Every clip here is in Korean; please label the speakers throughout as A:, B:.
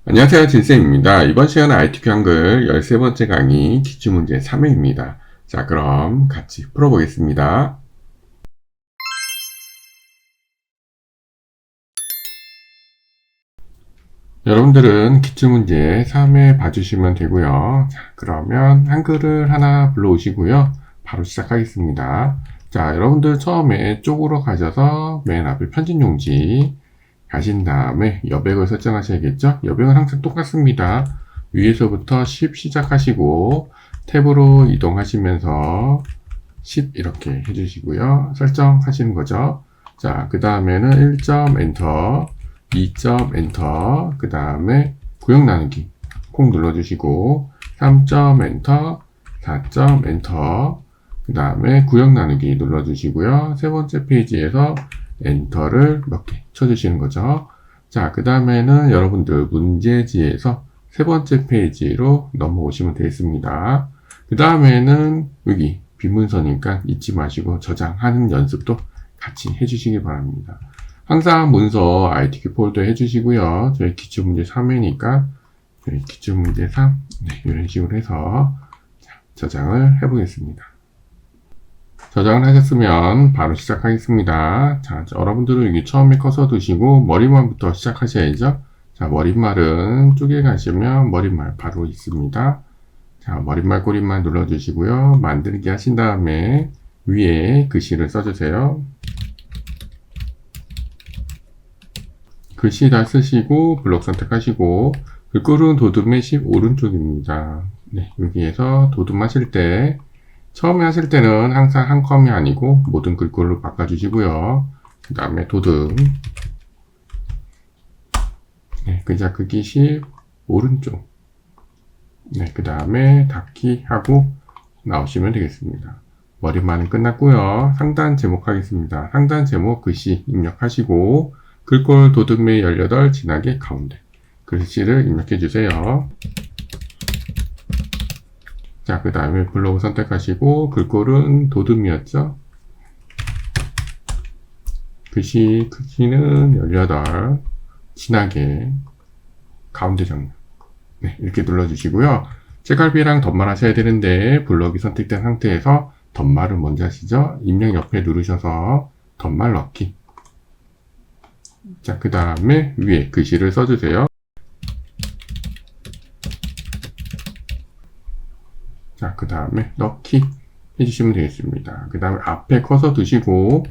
A: 안녕하세요. 진쌤입니다. 이번 시간은 ITQ 한글 13번째 강의 기출문제 3회입니다. 자, 그럼 같이 풀어보겠습니다. 여러분들은 기출문제 3회 봐주시면 되고요. 자, 그러면 한글을 하나 불러오시고요. 바로 시작하겠습니다. 자, 여러분들 처음에 쪽으로 가셔서 맨 앞에 편집용지 가신 다음에 여백을 설정하셔야겠죠? 여백은 항상 똑같습니다. 위에서부터 10 시작하시고 탭으로 이동하시면서 10 이렇게 해주시고요. 설정하시는 거죠. 자, 그 다음에는 1점 엔터, 2점 엔터, 그 다음에 구역 나누기 콩 눌러주시고 3점 엔터, 4점 엔터, 그 다음에 구역 나누기 눌러주시고요. 세 번째 페이지에서 엔터를 몇 개 쳐주시는 거죠. 자, 그 다음에는 여러분들 문제지에서 세 번째 페이지로 넘어오시면 되겠습니다. 그 다음에는 여기 비문서니까 잊지 마시고 저장하는 연습도 같이 해주시기 바랍니다. 항상 문서 ITQ 폴더 해주시고요. 저희 기출문제 3회니까 저희 기출문제 3 이런 식으로 해서 저장을 해보겠습니다. 저장을 하셨으면 바로 시작하겠습니다. 자, 여러분들은 여기 처음에 커서 두시고 머리말부터 시작하셔야죠. 자, 머릿말은 쪼개 가시면 머릿말 바로 있습니다. 자, 머릿말 꼬리말 눌러주시고요. 만들기 하신 다음에 위에 글씨를 써주세요. 글씨 다 쓰시고 블록 선택하시고 글꼴은 도둠의 10 오른쪽입니다. 네, 여기에서 도둠 하실 때 처음에 하실 때는 항상 한 컴이 아니고 모든 글꼴로 바꿔주시고요. 그 다음에 도둠 네, 글자 크기 10 오른쪽 네, 그 다음에 닫기 하고 나오시면 되겠습니다. 머리말은 끝났고요. 상단 제목 하겠습니다. 상단 제목 글씨 입력하시고 글꼴 도둠의 18 진하게 가운데 글씨를 입력해 주세요. 자, 그 다음에 블록을 선택하시고 글꼴은 도둠이었죠. 글씨 크기는 18 진하게 가운데 정렬 네, 이렇게 눌러주시고요. 책갈피랑 덧말 하셔야 되는데 블록이 선택된 상태에서 덧말을 먼저 하시죠. 입력 옆에 누르셔서 덧말 넣기 자, 그 다음에 위에 글씨를 써주세요. 자, 그 다음에 넣기 해주시면 되겠습니다. 그 다음에 앞에 커서 두시고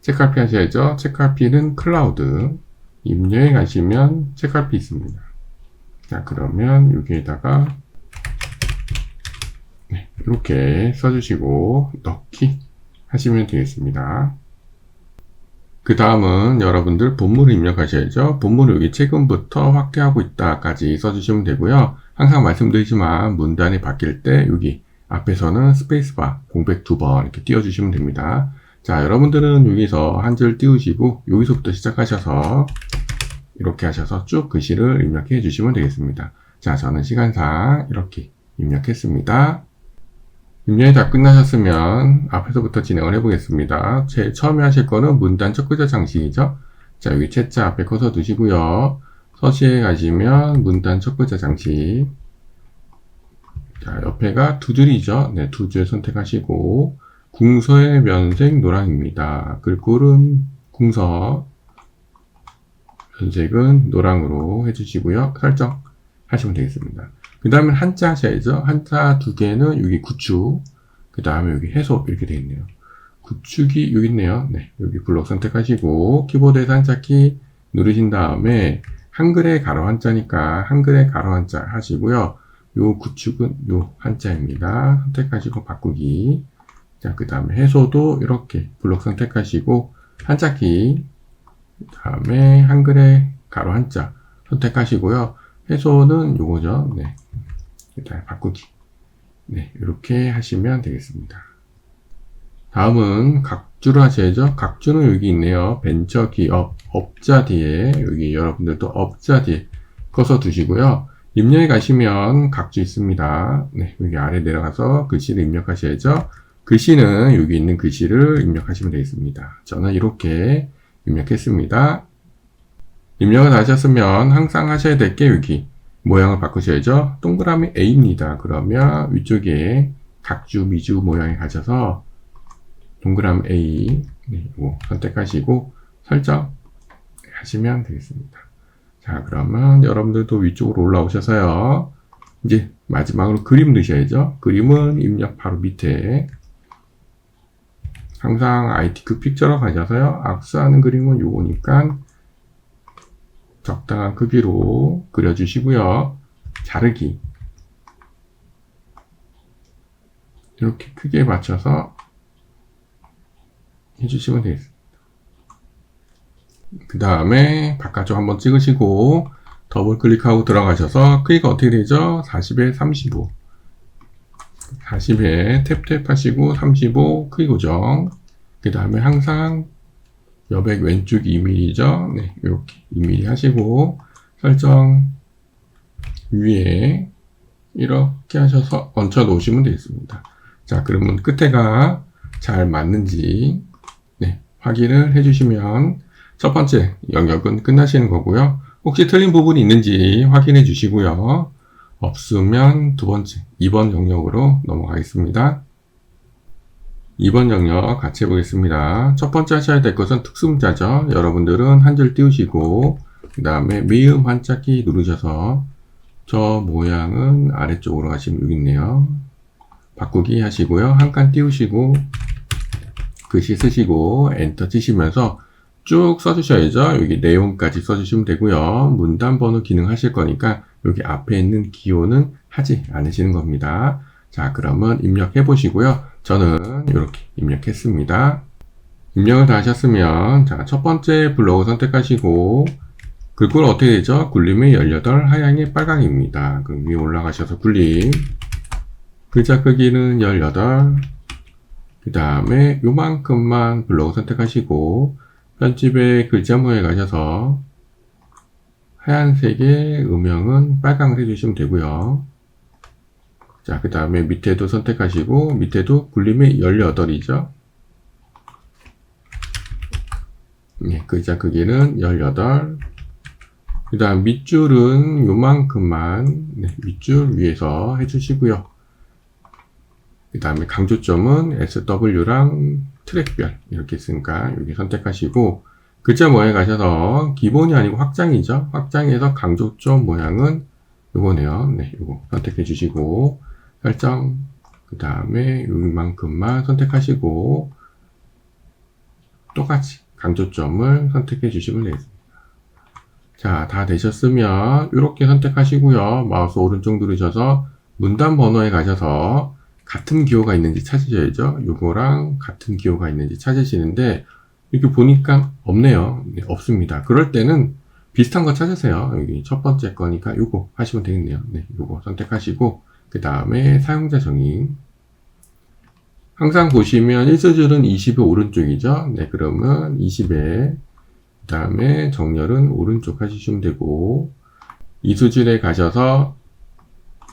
A: 책갈피 하셔야죠. 책갈피는 클라우드 입력에 가시면 책갈피 있습니다. 자, 그러면 여기에다가 네, 이렇게 써주시고 넣기 하시면 되겠습니다. 그 다음은 여러분들 본문을 입력하셔야죠. 본문을 여기 최근부터 확대하고 있다까지 써주시면 되고요. 항상 말씀드리지만 문단이 바뀔 때 여기 앞에서는 스페이스바 공백 2번 이렇게 띄워주시면 됩니다. 자, 여러분들은 여기서 한 줄 띄우시고 여기서부터 시작하셔서 이렇게 하셔서 쭉 글씨를 입력해 주시면 되겠습니다. 자, 저는 시간상 이렇게 입력했습니다. 입력이 다 끝나셨으면 앞에서부터 진행을 해보겠습니다. 제일 처음에 하실 거는 문단 첫 글자 장식이죠. 자, 여기 채자 앞에 커서 두시고요. 서시에 가시면 문단 첫 글자 장식. 자, 옆에가 두 줄이죠. 네, 두 줄 선택하시고 궁서의 면색 노랑입니다. 글꼴은 궁서 면색은 노랑으로 해주시고요. 설정 하시면 되겠습니다. 그 다음에 한자 하셔야죠. 한자 두 개는 여기 구축, 그 다음에 여기 해소 이렇게 되어 있네요. 구축이 여기 있네요. 네, 여기 블록 선택하시고 키보드에서 한자키 누르신 다음에 한글의 가로 한자니까 한글의 가로 한자 하시고요. 요 구축은 요 한자입니다. 선택하시고 바꾸기. 자, 그 다음에 해소도 이렇게 블록 선택하시고 한자키, 그 다음에 한글의 가로 한자 선택하시고요. 해소는 요거죠. 네. 일단 바꾸기. 네, 이렇게 하시면 되겠습니다. 다음은 각주를 하셔야죠. 각주는 여기 있네요. 벤처 기업, 업자 뒤에, 여기 여러분들도 업자 뒤에 커서 두시고요. 입력에 가시면 각주 있습니다. 네, 여기 아래 내려가서 글씨를 입력하셔야죠. 글씨는 여기 있는 글씨를 입력하시면 되겠습니다. 저는 이렇게 입력했습니다. 입력을 다 하셨으면 항상 하셔야 될 게 여기 모양을 바꾸셔야죠. 동그라미 A입니다. 그러면 위쪽에 각주, 미주 모양이 가셔서 동그라미 A, 네, 이거 선택하시고 설정 하시면 되겠습니다. 자, 그러면 여러분들도 위쪽으로 올라오셔서요. 이제 마지막으로 그림 넣으셔야죠. 그림은 입력 바로 밑에 항상 IT 그 픽처로 가셔서요. 악수하는 그림은 요거니까 적당한 크기로 그려주시고요. 자르기 이렇게 크기에 맞춰서 해주시면 되겠습니다. 그 다음에 바깥쪽 한번 찍으시고 더블 클릭하고 들어가셔서 크기가 어떻게 되죠? 40에 35 40에 탭탭 하시고 35 크기 고정. 그 다음에 항상 여백 왼쪽 2mm죠. 네, 이렇게 2mm 하시고 설정 위에 이렇게 하셔서 얹혀 놓으시면 되겠습니다. 자, 그러면 끝에가 잘 맞는지 네, 확인을 해주시면 첫 번째 영역은 끝나시는 거고요. 혹시 틀린 부분이 있는지 확인해 주시고요. 없으면 두 번째 2번 영역으로 넘어가겠습니다. 2번 영역 같이 해보겠습니다. 첫 번째 하셔야 될 것은 특수문자죠. 여러분들은 한 줄 띄우시고 그 다음에 미음 한자키 누르셔서 저 모양은 아래쪽으로 가시면 여기 있네요. 바꾸기 하시고요. 한 칸 띄우시고 글씨 쓰시고 엔터 치시면서 쭉 써주셔야죠. 여기 내용까지 써주시면 되고요. 문단 번호 기능 하실 거니까 여기 앞에 있는 기호는 하지 않으시는 겁니다. 자, 그러면 입력해 보시고요. 저는 이렇게 입력했습니다. 입력을 다 하셨으면 자, 첫 번째 블로그 선택하시고 글꼴 어떻게 되죠? 굴림이 18, 하향이 빨강입니다. 그럼 위에 올라가셔서 굴림 글자 크기는 18 그 다음에 요만큼만 블로그 선택하시고 편집의 글자 모양에 가셔서 하얀색의 음영은 빨강을 해주시면 되고요. 자, 그 다음에 밑에도 선택하시고 밑에도 굴림이 18이죠. 네, 글자 크기는 18. 그 다음 밑줄은 요만큼만 네, 밑줄 위에서 해주시고요. 그 다음에 강조점은 SW랑 트랙별 이렇게 있으니까 여기 선택하시고 글자 모양에 가셔서 기본이 아니고 확장이죠. 확장해서 강조점 모양은 요거네요. 네, 요거 선택해 주시고 설정 그 다음에 요만큼만 선택하시고 똑같이 강조점을 선택해 주시면 되겠습니다. 자, 다 되셨으면 이렇게 선택하시고요. 마우스 오른쪽 누르셔서 문단 번호에 가셔서 같은 기호가 있는지 찾으셔야죠. 요거랑 같은 기호가 있는지 찾으시는데 이렇게 보니까 없네요. 네, 없습니다. 그럴 때는 비슷한 거 찾으세요. 여기 첫 번째 거니까 요거 하시면 되겠네요. 네, 요거 선택하시고 그 다음에 사용자 정의 항상 보시면 1수줄은 20의 오른쪽이죠. 네, 그러면 20에 그 다음에 정렬은 오른쪽 하시면 되고 2수줄에 가셔서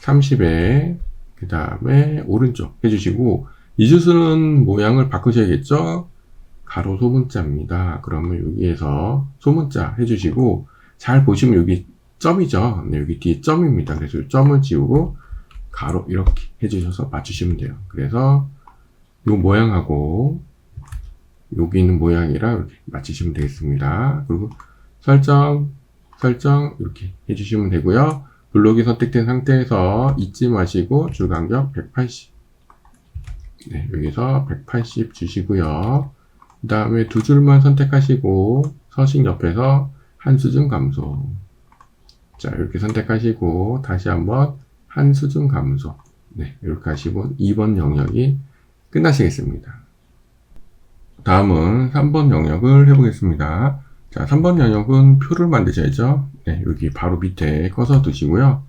A: 30에 그 다음에 오른쪽 해주시고 이주수는 모양을 바꾸셔야겠죠. 가로 소문자입니다. 그러면 여기에서 소문자 해주시고 잘 보시면 여기 점이죠. 네, 여기 뒤에 점입니다. 그래서 점을 지우고 가로 이렇게 해주셔서 맞추시면 돼요. 그래서 이 모양하고 여기 있는 모양이랑 이렇게 맞추시면 되겠습니다. 그리고 설정 이렇게 해주시면 되고요. 블록이 선택된 상태에서 잊지 마시고 줄 간격 180 네, 여기서 180 주시고요. 그 다음에 두 줄만 선택하시고 서식 옆에서 한 수준 감소 자, 이렇게 선택하시고 다시 한번 한 수준 감소 네, 이렇게 하시고 2번 영역이 끝나시겠습니다. 다음은 3번 영역을 해보겠습니다. 자, 3번 영역은 표를 만드셔야죠. 네, 여기 바로 밑에 커서 두시고요.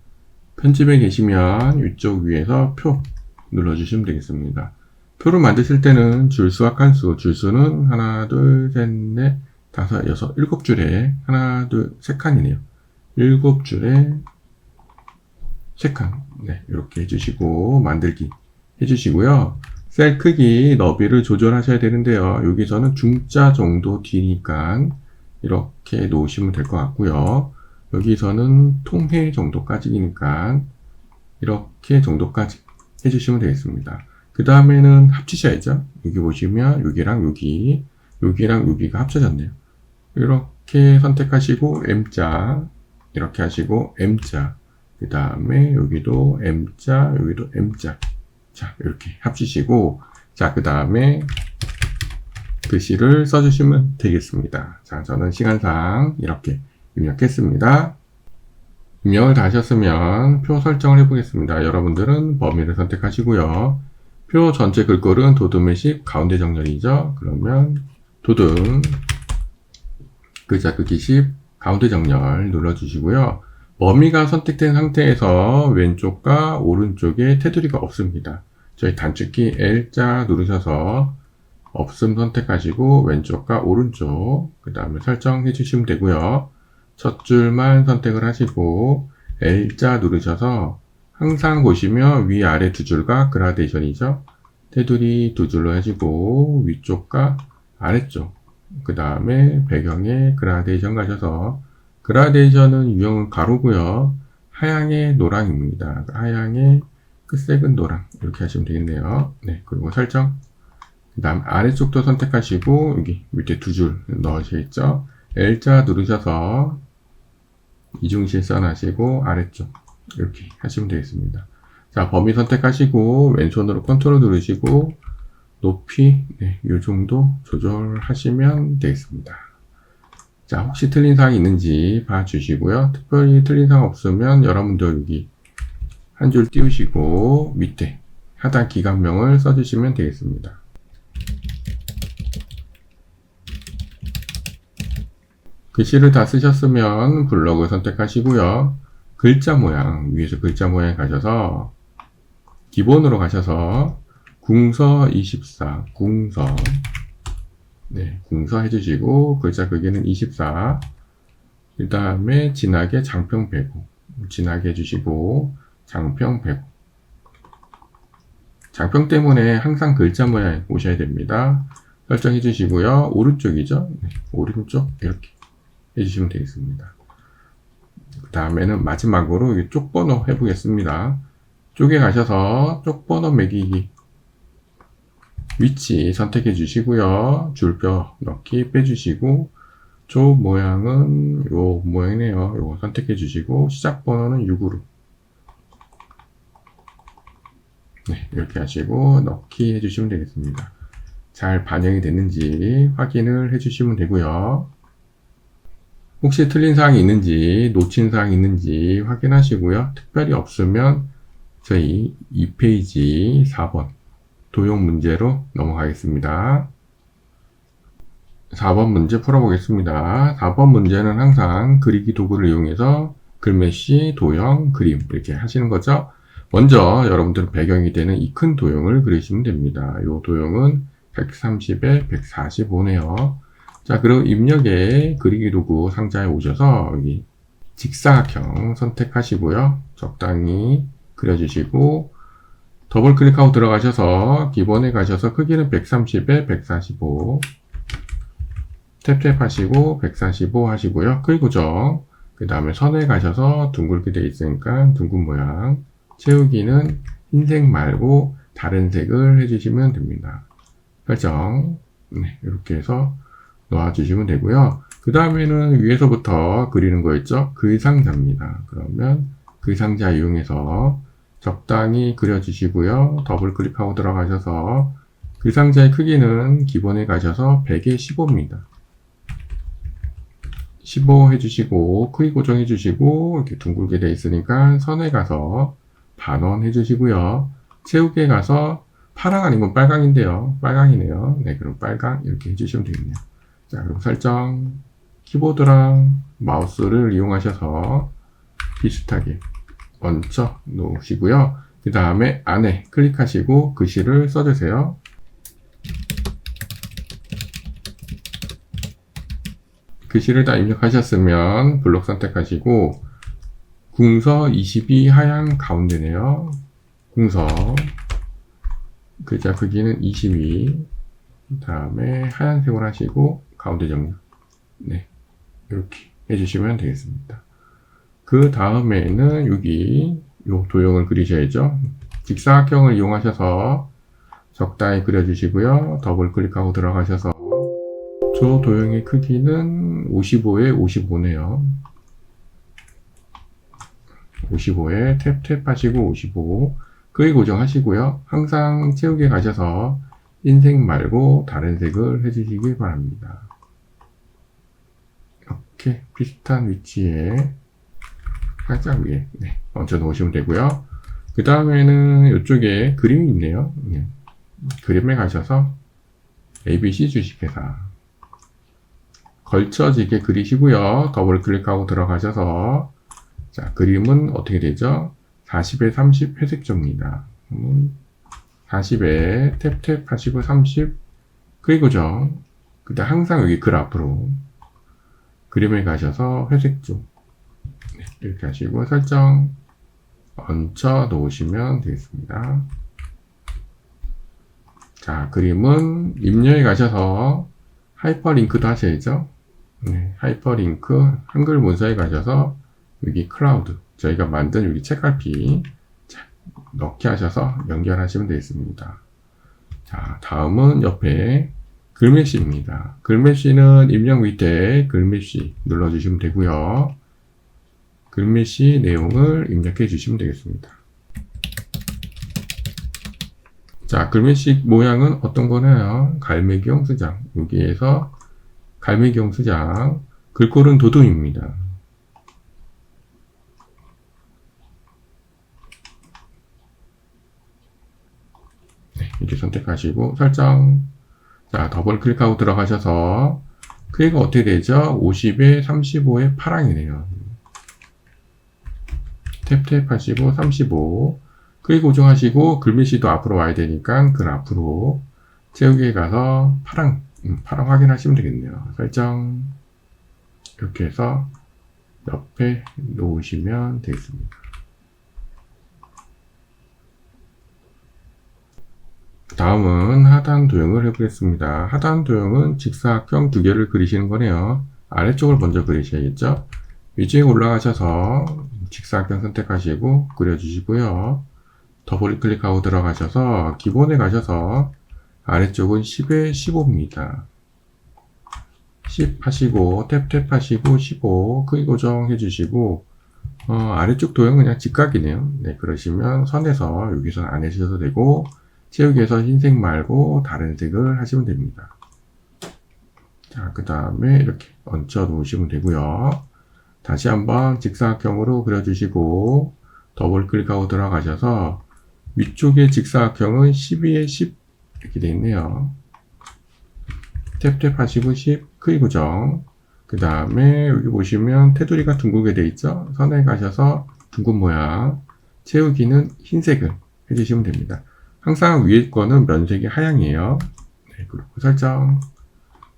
A: 편집에 계시면 위쪽 위에서 표 눌러주시면 되겠습니다. 표를 만드실 때는 줄수와 칸수, 줄수는 하나, 둘, 셋, 넷, 다섯, 여섯, 7줄에 하나, 둘, 3칸이네요. 7줄에 3칸. 네, 이렇게 해주시고 만들기 해주시고요. 셀 크기, 너비를 조절하셔야 되는데요. 여기서는 중자 정도 뒤니까 이렇게 놓으시면 될 것 같고요. 여기서는 통해 정도까지니까 이렇게 정도까지 해주시면 되겠습니다. 그 다음에는 합치셔야죠. 여기 보시면 여기랑 여기랑 여기가 합쳐졌네요. 이렇게 선택하시고 M자, 이렇게 하시고 M자, 그 다음에 여기도 M자, 여기도 M자. 자, 이렇게 합치시고, 자, 그 다음에 글씨를 써주시면 되겠습니다. 자, 저는 시간상 이렇게 입력했습니다. 입력을 다 하셨으면 표 설정을 해보겠습니다. 여러분들은 범위를 선택하시고요. 표 전체 글꼴은 도둠의 10 가운데 정렬이죠. 그러면 도둠 글자 크기 10 가운데 정렬 눌러주시고요. 범위가 선택된 상태에서 왼쪽과 오른쪽에 테두리가 없습니다. 저희 단축키 L자 누르셔서 없음 선택하시고 왼쪽과 오른쪽 그 다음에 설정해 주시면 되고요. 첫 줄만 선택을 하시고 L자 누르셔서 항상 보시면 위아래 두 줄과 그라데이션이죠. 테두리 두 줄로 해주고 위쪽과 아래쪽 그 다음에 배경에 그라데이션 가셔서 그라데이션은 유형은 가로고요. 하향의 노랑입니다. 하향의 끝색은 노랑 이렇게 하시면 되겠네요. 네, 그리고 설정 그 다음 아래쪽도 선택하시고 여기 밑에 두 줄 넣으시겠죠. L자 누르셔서 이중실선 하시고 아래쪽 이렇게 하시면 되겠습니다. 자, 범위 선택하시고 왼손으로 컨트롤 누르시고 높이 이 정도 조절하시면 되겠습니다. 자, 혹시 틀린 사항이 있는지 봐주시고요. 특별히 틀린 사항 없으면 여러분들 여기 한 줄 띄우시고 밑에 하단 기관명을 써주시면 되겠습니다. 글씨를 다 쓰셨으면 블럭을 선택하시고요. 글자 모양, 위에서 글자 모양에 가셔서 기본으로 가셔서 궁서 24, 궁서 궁서 해주시고 글자 크기는 24 그 다음에 진하게 장평 105 진하게 해주시고 장평 105 장평 때문에 항상 글자 모양에 오셔야 됩니다. 설정해 주시고요. 오른쪽이죠. 오른쪽 이렇게 해주시면 되겠습니다. 그 다음에는 마지막으로 쪽 번호 해보겠습니다. 쪽에 가셔서 쪽 번호 매기기 위치 선택해 주시고요. 줄뼈 넣기 빼주시고 조 모양은 요 모양이네요. 요거 선택해 주시고 시작 번호는 6으로 이렇게 하시고 넣기 해주시면 되겠습니다. 잘 반영이 됐는지 확인을 해주시면 되고요. 혹시 틀린 사항이 있는지 놓친 사항이 있는지 확인하시고요. 특별히 없으면 저희 2페이지 4번 도형 문제로 넘어가겠습니다. 4번 문제 풀어보겠습니다. 4번 문제는 항상 그리기 도구를 이용해서 글메시, 도형, 그림 이렇게 하시는 거죠. 먼저 여러분들은 배경이 되는 이 큰 도형을 그리시면 됩니다. 이 도형은 130에 145네요. 자, 그리고 입력에 그리기 도구 상자에 오셔서 여기 직사각형 선택하시고요. 적당히 그려주시고 더블 클릭하고 들어가셔서 기본에 가셔서 크기는 130에 145 탭탭 하시고 145 하시고요. 크기 고정 그 다음에 선에 가셔서 둥글게 되어 있으니까 둥근 모양 채우기는 흰색 말고 다른 색을 해주시면 됩니다. 설정 이렇게 해서 놓아주시면 되고요. 그 다음에는 위에서부터 그리는 거였죠. 글상자입니다. 그러면 글상자 이용해서 적당히 그려주시고요. 더블 클릭하고 들어가셔서 글상자의 크기는 기본에 가셔서 100에 15입니다. 15 해주시고 크기 고정해 주시고 이렇게 둥글게 되어 있으니까 선에 가서 반원 해주시고요. 채우기에 가서 파랑 아니면 빨강인데요. 빨강이네요. 네, 그럼 빨강 이렇게 해주시면 되겠네요. 자, 그럼 설정 키보드랑 마우스를 이용하셔서 비슷하게 얹혀 놓으시고요. 그 다음에 안에 클릭하시고 글씨를 써주세요. 글씨를 다 입력하셨으면 블록 선택하시고 궁서 22 하향 가운데네요. 궁서 글자 크기는 22 그 다음에 하얀색으로 하시고 가운데 정렬 이렇게 해주시면 되겠습니다. 그 다음에는 여기 요 도형을 그리셔야죠. 직사각형을 이용하셔서 적당히 그려주시고요. 더블 클릭하고 들어가셔서 저 도형의 크기는 55에 55네요. 55에 탭 하시고 55 크기 고정하시고요. 항상 채우기에 가셔서 흰색 말고 다른 색을 해주시기 바랍니다. 이렇게 비슷한 위치에 살짝 위에 얹어 놓으시면 되고요. 그 다음에는 이쪽에 그림이 있네요. 그림에 가셔서 ABC 주식회사 걸쳐지게 그리시고요. 더블 클릭하고 들어가셔서 자, 그림은 어떻게 되죠? 40에 30 회색조입니다. 40에 탭 하시고 30 크기 고정. 그때 항상 여기 글 앞으로 그림에 가셔서 회색조 이렇게 하시고 설정 얹혀 놓으시면 되겠습니다. 자, 그림은 입력에 가셔서 하이퍼링크도 하셔야죠. 하이퍼링크 한글 문서에 가셔서 여기 클라우드 저희가 만든 여기 책갈피 넣게 하셔서 연결하시면 되겠습니다. 자, 다음은 옆에 글메시입니다. 글메시는 입력 밑에 글메시 눌러주시면 되고요. 글메시 내용을 입력해 주시면 되겠습니다. 자, 글메시 모양은 어떤 거나요? 갈매기용 수장. 여기에서 갈매기용 수장. 글꼴은 도둠입니다. 이렇게 선택하시고 설정. 자, 더블 클릭하고 들어가셔서 크기가 어떻게 되죠? 50에 35에 파랑이네요. 탭 하시고 35 크기 고정하시고 글미시도 앞으로 와야 되니까 글 앞으로 채우기에 가서 파랑 확인하시면 되겠네요. 설정 이렇게 해서 옆에 놓으시면 되겠습니다. 다음은 하단 도형을 해보겠습니다. 하단 도형은 직사각형 두 개를 그리시는 거네요. 아래쪽을 먼저 그리셔야겠죠. 위쪽에 올라가셔서 직사각형 선택하시고 그려주시고요. 더블 클릭하고 들어가셔서 기본에 가셔서 아래쪽은 10에 15입니다. 10 하시고 탭 하시고 15 크기 고정해 주시고 아래쪽 도형은 그냥 직각이네요. 네, 그러시면 선에서 여기서는 안 해주셔도 되고 채우기에서 흰색 말고 다른 색을 하시면 됩니다. 자, 그 다음에 이렇게 얹혀 놓으시면 되고요. 다시 한번 직사각형으로 그려주시고 더블 클릭하고 들어가셔서 위쪽의 직사각형은 12에 10 이렇게 되어 있네요. 탭 하시고 10 크기 고정. 그 다음에 여기 보시면 테두리가 둥글게 되어 있죠. 선에 가셔서 둥근 모양 채우기는 흰색을 해주시면 됩니다. 항상 위에 거는 면색이 하향이에요. 네, 그리고 설정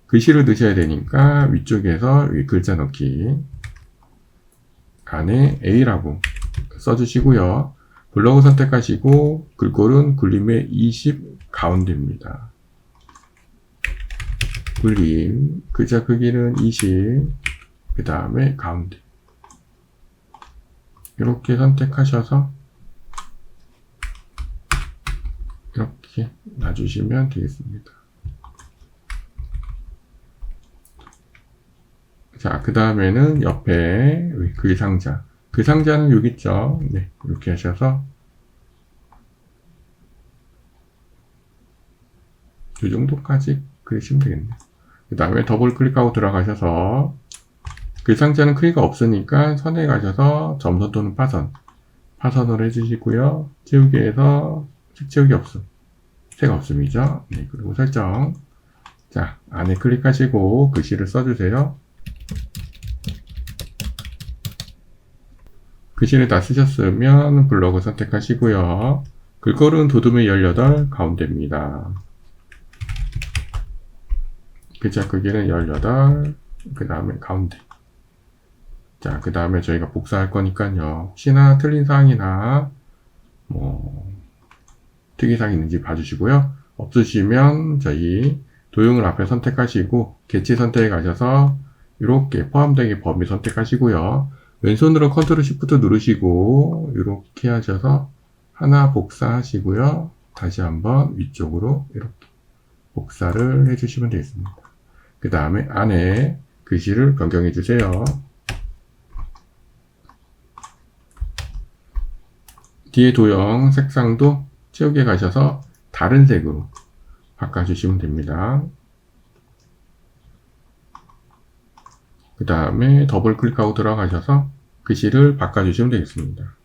A: 글씨를 넣으셔야 되니까 위쪽에서 위 글자 넣기 안에 A라고 써주시고요. 블럭을 선택하시고 글꼴은 굴림의 20 가운데입니다. 굴림 글자 크기는 20 그 다음에 가운데 이렇게 선택하셔서 이렇게 놔주시면 되겠습니다. 자, 그 다음에는 옆에 글 상자. 그 상자는 여기 있죠. 네, 이렇게 하셔서 이 정도까지 그리시면 되겠네요. 그 다음에 더블 클릭하고 들어가셔서 그 상자는 크기가 없으니까 선에 가셔서 점선 또는 파선을 해주시고요. 채우기에서 색 채우기 없음. 색 없음이죠. 네, 그리고 설정. 자, 안에 클릭하시고 글씨를 써주세요. 글씨를 다 쓰셨으면 블럭을 선택하시고요. 글꼴은 도둠의 18 가운데입니다. 글자 크기는 18, 그 다음에 가운데. 자, 그 다음에 저희가 복사할 거니까요. 혹시나 틀린 사항이나 특이사항이 있는지 봐주시고요. 없으시면 저희 도형을 앞에 선택하시고 개체 선택에 가셔서 이렇게 포함되기 범위 선택하시고요. 왼손으로 컨트롤 시프트 누르시고 이렇게 하셔서 하나 복사하시고요. 다시 한번 위쪽으로 이렇게 복사를 해주시면 되겠습니다. 그 다음에 안에 글씨를 변경해 주세요. 뒤에 도형 색상도 채우기에 가셔서 다른 색으로 바꿔주시면 됩니다. 그 다음에 더블 클릭하고 들어가셔서 글씨를 바꿔주시면 되겠습니다.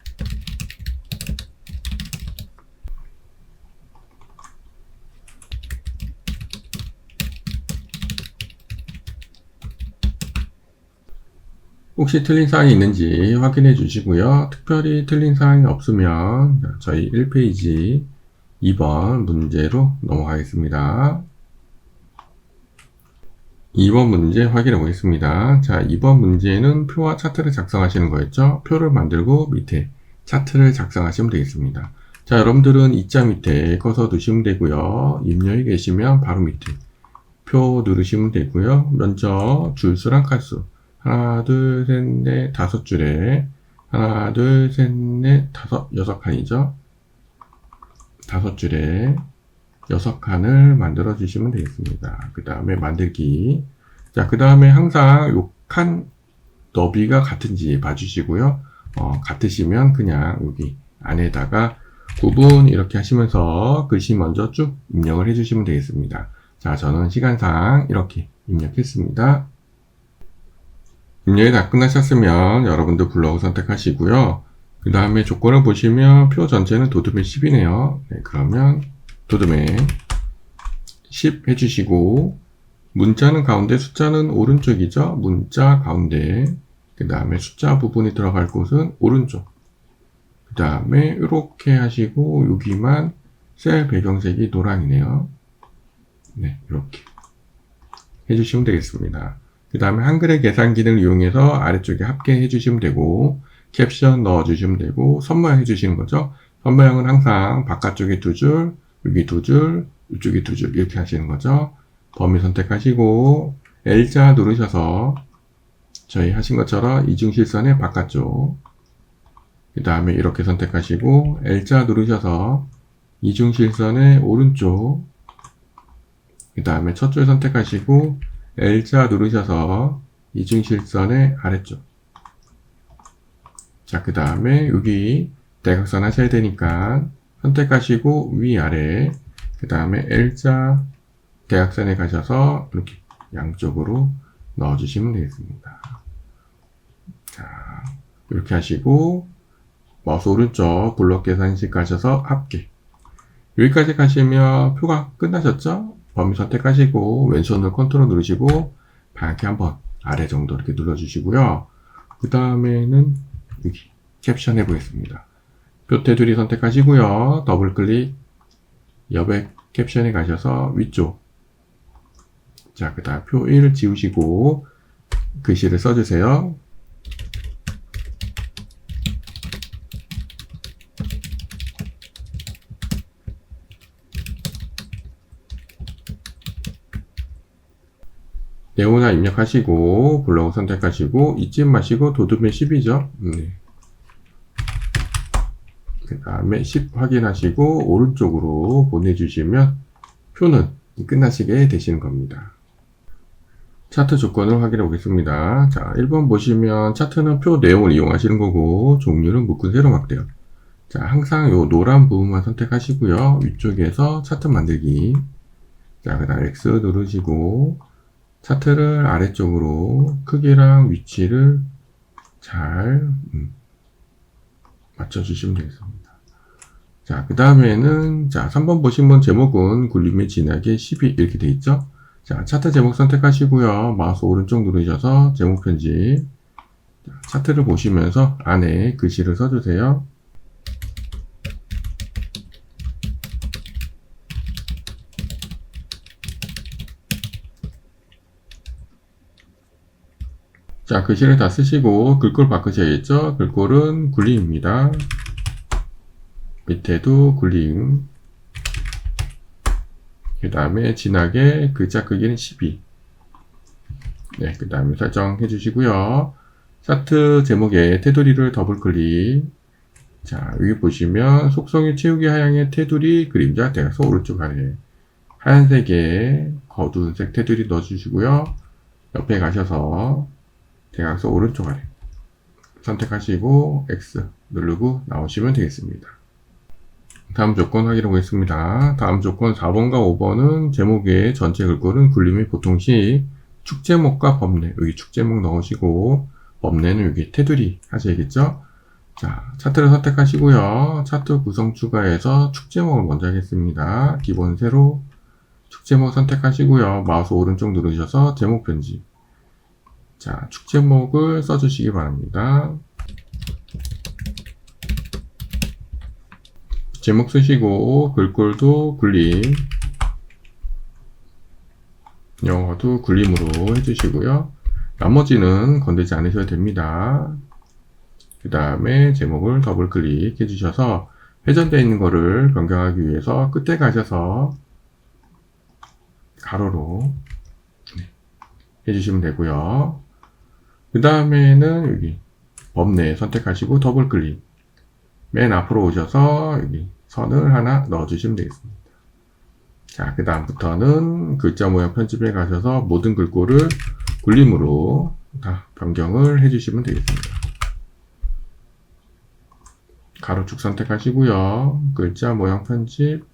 A: 혹시 틀린 사항이 있는지 확인해 주시고요. 특별히 틀린 사항이 없으면 저희 1페이지 2번 문제로 넘어가겠습니다. 2번 문제 확인해 보겠습니다. 자, 2번 문제는 표와 차트를 작성하시는 거였죠. 표를 만들고 밑에 차트를 작성하시면 되겠습니다. 자, 여러분들은 이자 밑에 커서 두시면 되고요. 입력이 계시면 바로 밑에 표 누르시면 되고요. 먼저 줄수랑 칸수 하나, 둘, 셋, 넷, 다섯 줄에 하나, 둘, 셋, 넷, 다섯, 여섯 칸이죠. 다섯 줄에 6칸을 만들어 주시면 되겠습니다. 그 다음에 만들기. 자, 그 다음에 항상 요 칸 너비가 같은지 봐주시고요. 같으시면 그냥 여기 안에다가 구분 이렇게 하시면서 글씨 먼저 쭉 입력을 해주시면 되겠습니다. 자, 저는 시간상 이렇게 입력했습니다. 입력이 다 끝나셨으면 여러분들 블로그 선택하시고요. 그 다음에 조건을 보시면 표 전체는 도드맨 10이네요. 네, 그러면 도드맨 10 해주시고 문자는 가운데 숫자는 오른쪽이죠. 문자 가운데 그 다음에 숫자 부분이 들어갈 곳은 오른쪽 그 다음에 이렇게 하시고 여기만 셀 배경색이 노랑이네요. 네, 이렇게 해주시면 되겠습니다. 그 다음에 한글의 계산기를 이용해서 아래쪽에 합계해 주시면 되고 캡션 넣어 주시면 되고 선모양 해주시는 거죠. 선모양은 항상 바깥쪽에 2줄, 여기 2줄, 이쪽에 2줄 이렇게 하시는 거죠. 범위 선택하시고 L자 누르셔서 저희 하신 것처럼 이중실선의 바깥쪽 그 다음에 이렇게 선택하시고 L자 누르셔서 이중실선의 오른쪽 그 다음에 첫 줄 선택하시고 L자 누르셔서 이중실선의 아래쪽 자, 그 다음에 여기 대각선 하셔야 되니까 선택하시고 위아래 그 다음에 L자 대각선에 가셔서 이렇게 양쪽으로 넣어주시면 되겠습니다. 자, 이렇게 하시고 마우스 오른쪽 블록 계산식 가셔서 합계 여기까지 가시면 표가 끝나셨죠? 범위 선택하시고 왼손으로 컨트롤 누르시고 방향키 한번 아래 정도 이렇게 눌러주시고요. 그 다음에는 여기 캡션 해보겠습니다. 표 테두리 선택하시고요. 더블 클릭 여백 캡션에 가셔서 위쪽 자, 그 다음 표 1을 지우시고 글씨를 써주세요. 네모나 입력하시고 블로그 선택하시고 잊지 마시고 도드맨 10이죠. 네. 그 다음에 10 확인하시고 오른쪽으로 보내주시면 표는 끝나시게 되시는 겁니다. 차트 조건을 확인해 보겠습니다. 자, 1번 보시면 차트는 표 내용을 이용하시는 거고 종류는 묶은 세로 막대요. 자, 항상 요 노란 부분만 선택하시고요. 위쪽에서 차트 만들기. 자, 그 다음 X 누르시고 차트를 아래쪽으로 크기랑 위치를 잘 맞춰주시면 되겠습니다. 자, 그 다음에는 자 3번 보시면 제목은 굴림의 진하게 12 이렇게 돼 있죠. 자, 차트 제목 선택하시고요. 마우스 오른쪽 누르셔서 제목 편집 차트를 보시면서 안에 글씨를 써주세요. 자, 글씨를 다 쓰시고 글꼴 바꾸셔야겠죠. 글꼴은 굴림입니다. 밑에도 굴림. 그 다음에 진하게 글자 크기는 12. 네, 그 다음에 설정해 주시고요. 차트 제목에 테두리를 더블 클릭. 자, 여기 보시면 속성의 채우기 하향의 테두리 그림자 대각선 오른쪽 아래 하얀색에 거두색 테두리 넣어주시고요. 옆에 가셔서 대각선 오른쪽 아래 선택하시고 X 누르고 나오시면 되겠습니다. 다음 조건 확인해 보겠습니다. 다음 조건 4번과 5번은 제목의 전체 글꼴은 굴림의 보통식, 축제목과 법례, 여기 축제목 넣으시고 법례는 여기 테두리 하셔야겠죠? 자, 차트를 선택하시고요. 차트 구성 추가해서 축제목을 먼저 하겠습니다. 기본 세로 축제목 선택하시고요. 마우스 오른쪽 누르셔서 제목 편집. 자, 축제목을 써주시기 바랍니다. 제목 쓰시고 글꼴도 굴림, 영어도 굴림으로 해주시고요. 나머지는 건들지 않으셔도 됩니다. 그 다음에 제목을 더블 클릭 해주셔서 회전되어 있는 거를 변경하기 위해서 끝에 가셔서 가로로 해주시면 되고요. 그 다음에는 여기 법례 선택하시고 더블 클릭, 맨 앞으로 오셔서 여기 선을 하나 넣어주시면 되겠습니다. 자, 그 다음부터는 글자 모양 편집에 가셔서 모든 글꼴을 굴림으로 다 변경을 해주시면 되겠습니다. 가로축 선택하시고요. 글자 모양 편집,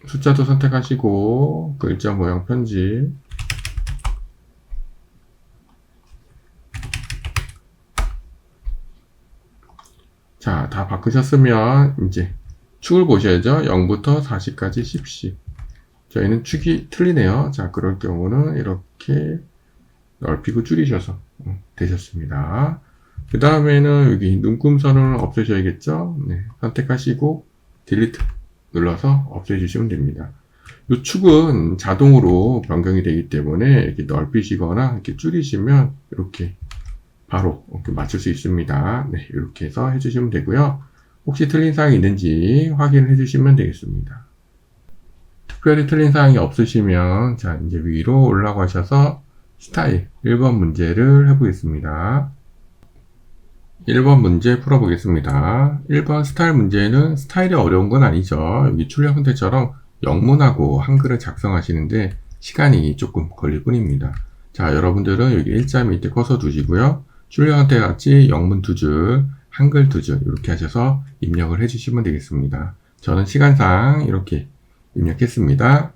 A: 숫자도 선택하시고 글자 모양 편집, 자, 다 바꾸셨으면 이제 축을 보셔야죠. 0부터 40까지 10씩. 저희는 축이 틀리네요. 자, 그럴 경우는 이렇게 넓히고 줄이셔서 되셨습니다. 그 다음에는 여기 눈금선을 없애셔야겠죠. 네, 선택하시고 딜리트 눌러서 없애주시면 됩니다. 이 축은 자동으로 변경이 되기 때문에 이렇게 넓히시거나 이렇게 줄이시면 이렇게 바로 이렇게 맞출 수 있습니다. 네, 이렇게 해서 해주시면 되고요. 혹시 틀린 사항이 있는지 확인을 해주시면 되겠습니다. 특별히 틀린 사항이 없으시면 자, 이제 위로 올라가셔서 스타일 1번 문제를 해보겠습니다. 1번 문제 풀어보겠습니다. 1번 스타일 문제는 스타일이 어려운 건 아니죠. 여기 출력 형태처럼 영문하고 한글을 작성하시는데 시간이 조금 걸릴 뿐입니다. 자, 여러분들은 여기 일자 밑에 커서 두시고요. 출력 형태 같이 영문 2줄, 한글 2줄 이렇게 하셔서 입력을 해주시면 되겠습니다. 저는 시간상 이렇게 입력했습니다.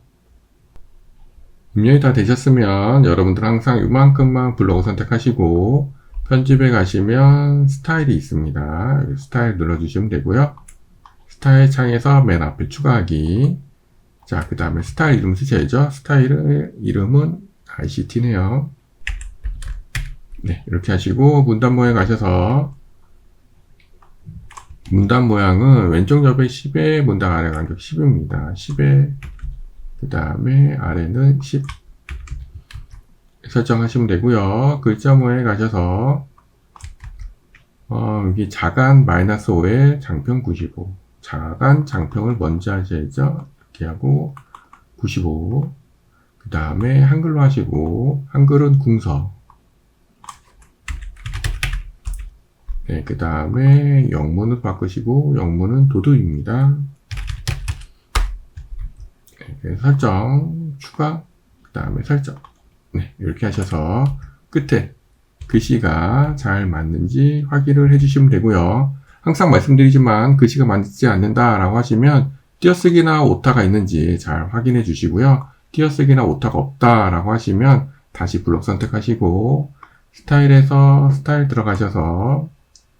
A: 입력이 다 되셨으면 여러분들 항상 이만큼만 블로그 선택하시고 편집에 가시면 스타일이 있습니다. 스타일 눌러주시면 되고요. 스타일 창에서 맨 앞에 추가하기. 자, 그 다음에 스타일 이름 쓰셔야죠. 스타일 이름은 ICT네요. 네, 이렇게 하시고 문단 모양 가셔서 문단 모양은 왼쪽 옆에 10에 문단 아래 간격 10입니다. 10에 그 다음에 아래는 10 설정하시면 되고요. 글자 모양에 가셔서 여기 자간 -5에 장평 95 자간 장평을 먼저 하셔야죠. 이렇게 하고 95 그 다음에 한글로 하시고 한글은 궁서 네, 그 다음에 영문을 바꾸시고 영문은 도도입니다. 네, 설정 추가 그 다음에 설정 네, 이렇게 하셔서 끝에 글씨가 잘 맞는지 확인을 해주시면 되고요. 항상 말씀드리지만 글씨가 맞지 않는다 라고 하시면 띄어쓰기나 오타가 있는지 잘 확인해 주시고요. 띄어쓰기나 오타가 없다 라고 하시면 다시 블록 선택하시고 스타일에서 스타일 들어가셔서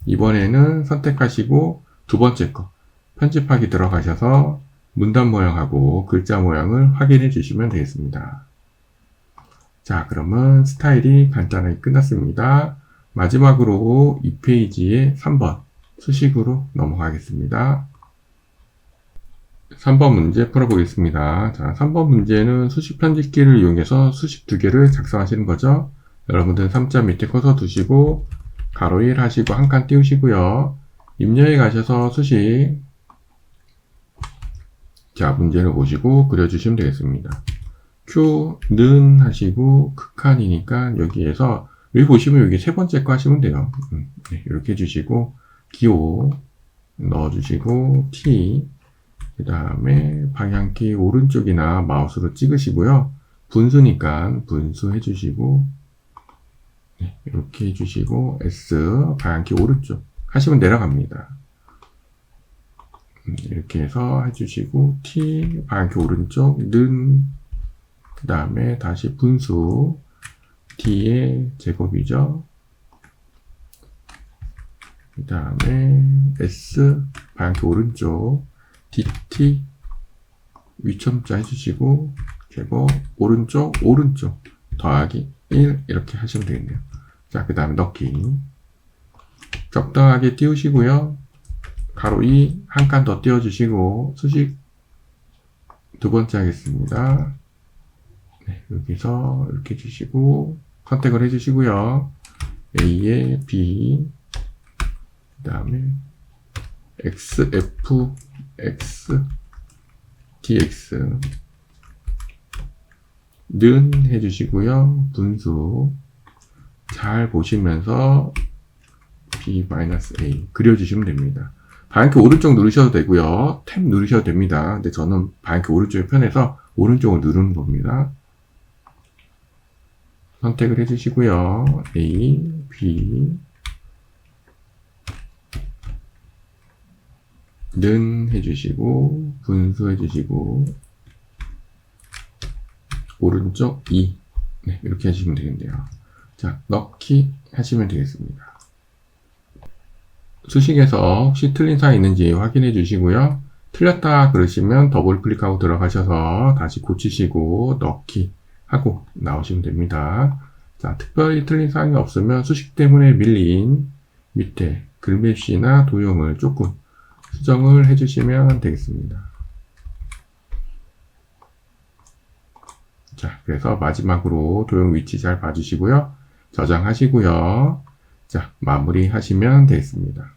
A: 이번에는 선택하시고 두 번째 거 편집하기 들어가셔서 문단 모양하고 글자 모양을 확인해 주시면 되겠습니다. 자, 그러면 스타일이 간단하게 끝났습니다. 마지막으로 이 페이지에 3번 수식으로 넘어가겠습니다. 3번 문제 풀어보겠습니다. 자, 3번 문제는 수식 편집기를 이용해서 수식 2개를 작성하시는 거죠. 여러분들은 3자 밑에 커서 두시고 가로 1 하시고 한 칸 띄우시고요. 입력에 가셔서 수식 자, 문제를 보시고 그려주시면 되겠습니다. Q는 하시고 극한이니까 여기에서 여기 보시면 여기 세 번째 거 하시면 돼요. 네, 이렇게 해주시고 기호 넣어주시고 T 그 다음에 방향키 오른쪽이나 마우스로 찍으시고요. 분수니까 분수 해주시고 네, 이렇게 해주시고 S 방향키 오른쪽 하시면 내려갑니다. 이렇게 해서 해주시고 T 방향키 오른쪽 는 그 다음에 다시 분수 D의 제곱이죠. 그 다음에 S 방향키 오른쪽 DT 위첨자 해주시고 제곱 오른쪽 더하기 1 이렇게 하시면 되겠네요. 자, 그 다음에 넣기 적당하게 띄우시고요. 가로 2 한 칸 더 띄워주시고 수식 두 번째 하겠습니다. 네, 여기서 이렇게 해주시고 선택을 해주시고요. A에 B 그 다음에 X, F, X, DX 는 해주시고요. 분수 잘 보시면서 B-A 그려주시면 됩니다. 방향키 오른쪽 누르셔도 되고요. 탭 누르셔도 됩니다. 근데 저는 방향키 오른쪽이 편해서 오른쪽을 누르는 겁니다. 선택을 해주시고요. A, B 는 해주시고 분수 해주시고 오른쪽 2 네, 이렇게 하시면 되겠네요. 자, 넣기 하시면 되겠습니다. 수식에서 혹시 틀린 사항이 있는지 확인해 주시고요. 틀렸다 그러시면 더블 클릭하고 들어가셔서 다시 고치시고 넣기 하고 나오시면 됩니다. 자, 특별히 틀린 사항이 없으면 수식 때문에 밀린 밑에 글맵시나 도형을 조금 수정을 해주시면 되겠습니다. 자, 그래서 마지막으로 도형 위치 잘 봐주시고요. 저장하시고요. 자, 마무리 하시면 되겠습니다.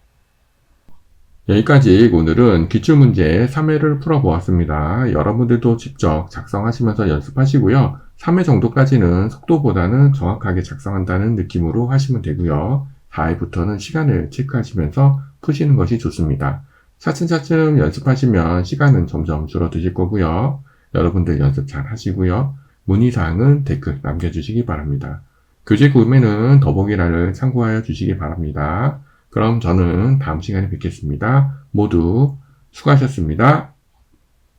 A: 여기까지 오늘은 기출문제 3회를 풀어보았습니다. 여러분들도 직접 작성하시면서 연습하시고요. 3회 정도까지는 속도보다는 정확하게 작성한다는 느낌으로 하시면 되고요. 4회부터는 시간을 체크하시면서 푸시는 것이 좋습니다. 차츰차츰 연습하시면 시간은 점점 줄어드실 거고요. 여러분들 연습 잘 하시고요. 문의사항은 댓글 남겨주시기 바랍니다. 교재 구매는 더보기란을 참고하여 주시기 바랍니다. 그럼 저는 다음 시간에 뵙겠습니다. 모두 수고하셨습니다.